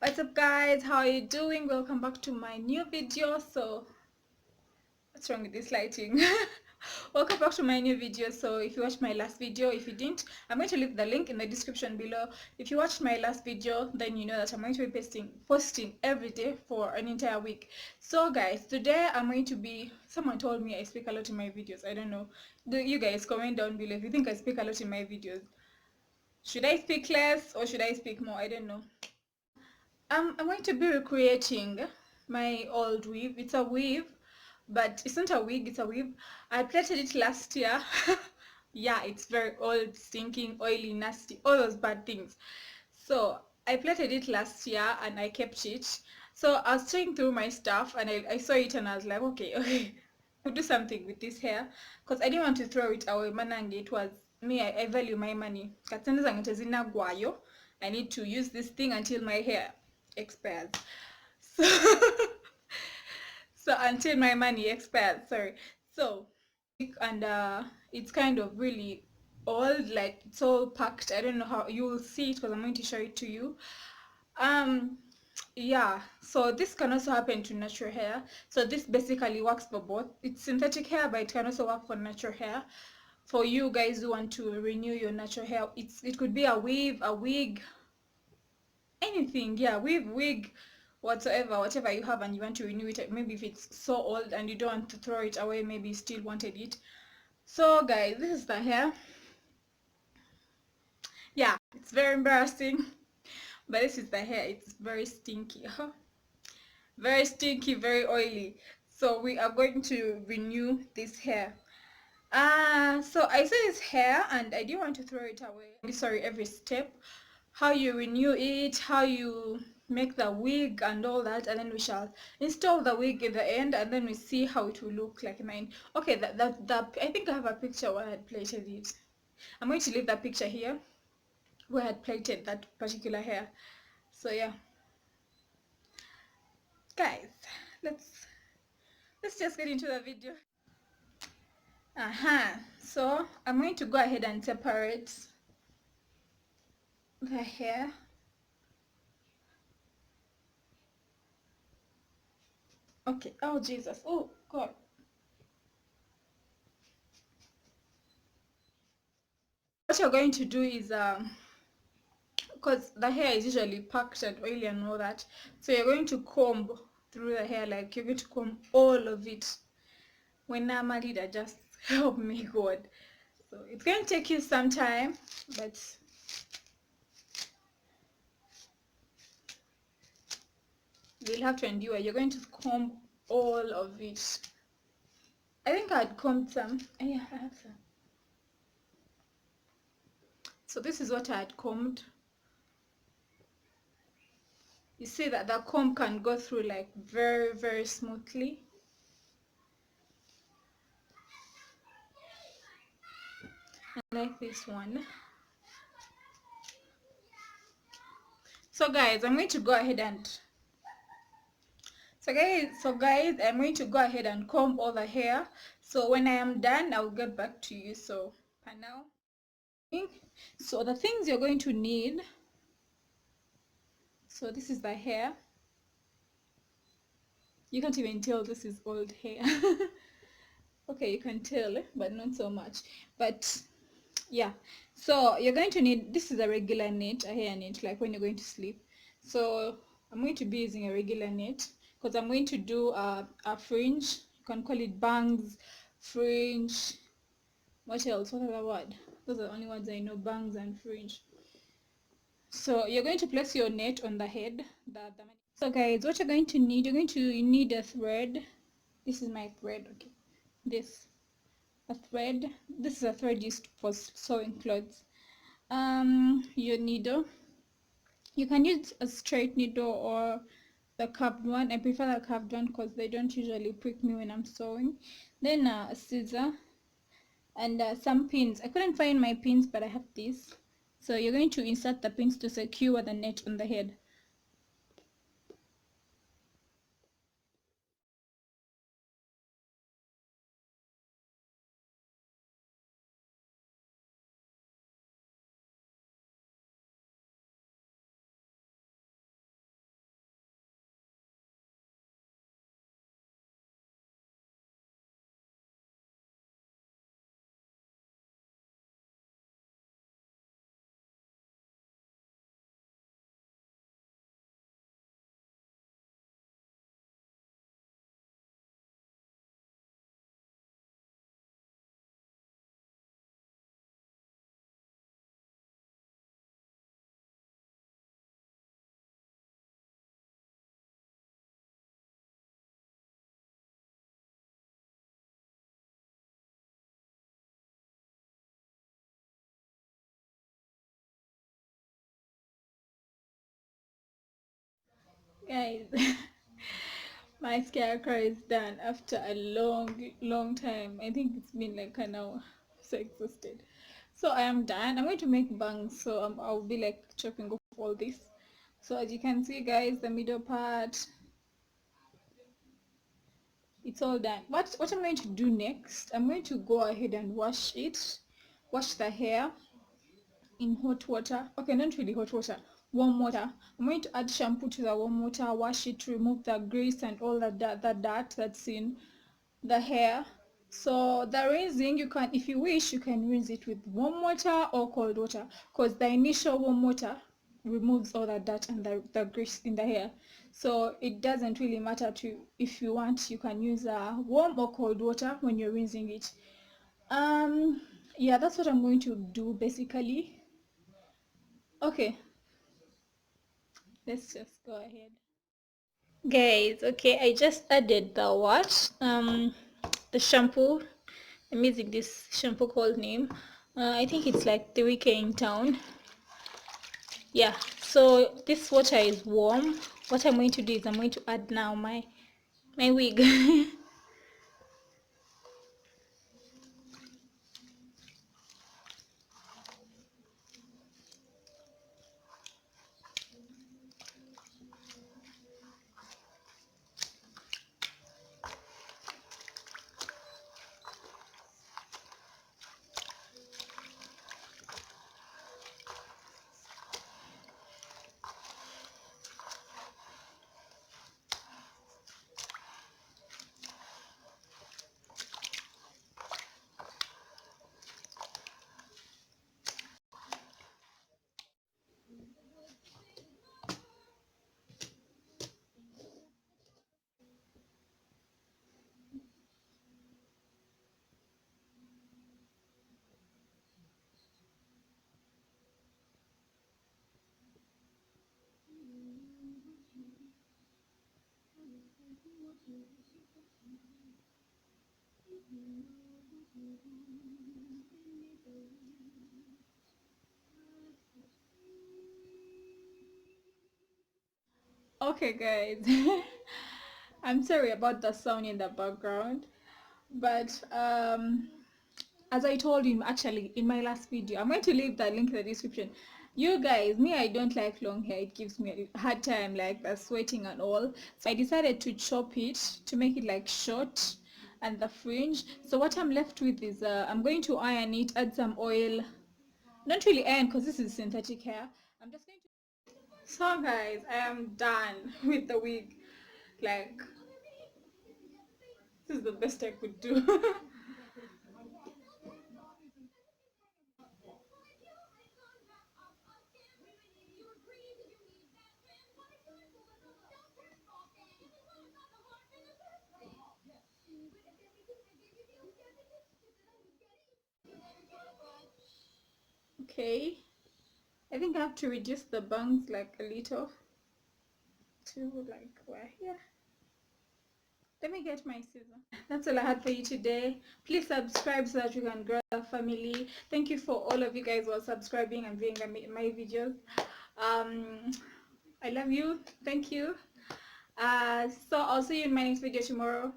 What's up guys, how are you doing? Welcome back to my new video. So what's wrong with this lighting? Welcome back to my new video. So if you watched my last video, if you didn't, I'm going to leave the link in the description below. If you watched my last video, then you know that I'm going to be posting every day for an entire week. So guys, today I'm going to be, someone told me I speak a lot in my videos. I don't know, do you guys comment down below if you think I speak a lot in my videos. Should I speak less or should I speak more? I don't know. I'm going to be recreating my old weave. It's a weave, but it's not a wig, it's a weave. I plaited it last year. Yeah, it's very old, stinking, oily, nasty, all those bad things. So I plaited it last year and I kept it. So I was checking through my stuff and I saw it and I was like, okay, we'll do something with this hair. Because I didn't want to throw it away. Manange, it was me, I value my money. I need to use this thing until my hair expires. So, so until my money expires, sorry. So, and it's kind of really old, like it's all packed. I don't know how you will see it because I'm going to show it to you. Um, yeah, so this can also happen to natural hair. So this basically works for both. It's synthetic hair, but it can also work for natural hair. For you guys who want to renew your natural hair, it could be a weave, a wig, anything. Yeah, weave, wig, whatever you have and you want to renew it. Maybe if it's so old and you don't want to throw it away, maybe you still wanted it. So guys, this is the hair. Yeah, it's very embarrassing, but this is the hair. It's very stinky. Very stinky, very oily. So we are going to renew this hair. So I saw this hair and I didn't want to throw it away. Sorry, every step, how you renew it, how you make the wig and all that, and then we shall install the wig in the end and then we see how it will look like mine. Okay, that I think I have a picture where I had plaited it. I'm going to leave that picture here where I had plaited that particular hair. So yeah, guys, let's let's just get into the video. So I'm going to go ahead and separate the hair. Okay, oh Jesus, oh God. What you're going to do is because the hair is usually packed and oily and all that, so you're going to comb through the hair, like you're going to comb all of it. When I'm married, I just help me God. So it's going to take you some time, but you'll have to endure. You're going to comb all of it. I think I'd combed some. Yeah, I have some. So this is what I had combed. You see that the comb can go through like very smoothly. I like this one. So guys, I'm going to go ahead and I'm going to go ahead and comb all the hair. So when I am done, I'll get back to you. So for now, so the things you're going to need. So this is the hair. You can't even tell this is old hair. Okay, you can tell, but not so much. But yeah, so you're going to need, this is a regular knit, a hair knit, like when you're going to sleep. So I'm going to be using a regular knit because I'm going to do a fringe. You can call it bangs, fringe, what else, what other word? Those are the only words I know, bangs and fringe. So you're going to place your net on the head. So guys, what you're going to need, you need a thread. This is my thread, okay. This, a thread. This is a thread used for sewing clothes. Your needle. You can use a straight needle or the curved one. I prefer the curved one because they don't usually prick me when I'm sewing. Then a scissor and some pins. I couldn't find my pins, but I have this. So you're going to insert the pins to secure the net on the head. Guys, my scarecrow is done after a long time. I think it's been like an hour. So exhausted. So I am done. I'm going to make bangs, so I'll be like chopping off all this. So as you can see, guys, the middle part, it's all done. What I'm going to do next, I'm going to go ahead and wash it, wash the hair in hot water. Okay, not really hot water, warm water. I'm going to add shampoo to the warm water, wash it to remove the grease and all the dirt that's in the hair. So the rinsing, you can, if you wish, you can rinse it with warm water or cold water, because the initial warm water removes all the dirt and the grease in the hair. So it doesn't really matter to, if you want, you can use warm or cold water when you're rinsing it. Yeah, that's what I'm going to do basically. Okay, let's just go ahead. Guys, okay, I just added the what? The shampoo. I'm using this shampoo called name. I think it's like the Week in town. Yeah, so this water is warm. What I'm going to do is I'm going to add now my wig. Okay, guys. I'm sorry about the sound in the background, but as I told him actually in my last video, I'm going to leave the link in the description. You guys, me, I don't like long hair. It gives me a hard time, like the sweating and all. So I decided to chop it to make it like short and the fringe. So what I'm left with is I'm going to iron it, add some oil. Not really iron because this is synthetic hair. I'm just going to. So guys, I am done with the wig. Like, this is the best I could do. Okay. I think I have to reduce the bangs like a little to like where here. Let me get my scissor. That's all I had for you today. Please subscribe so that you can grow a family. Thank you for all of you guys who are subscribing and viewing my videos. I love you. Thank you. So I'll see you in my next video tomorrow.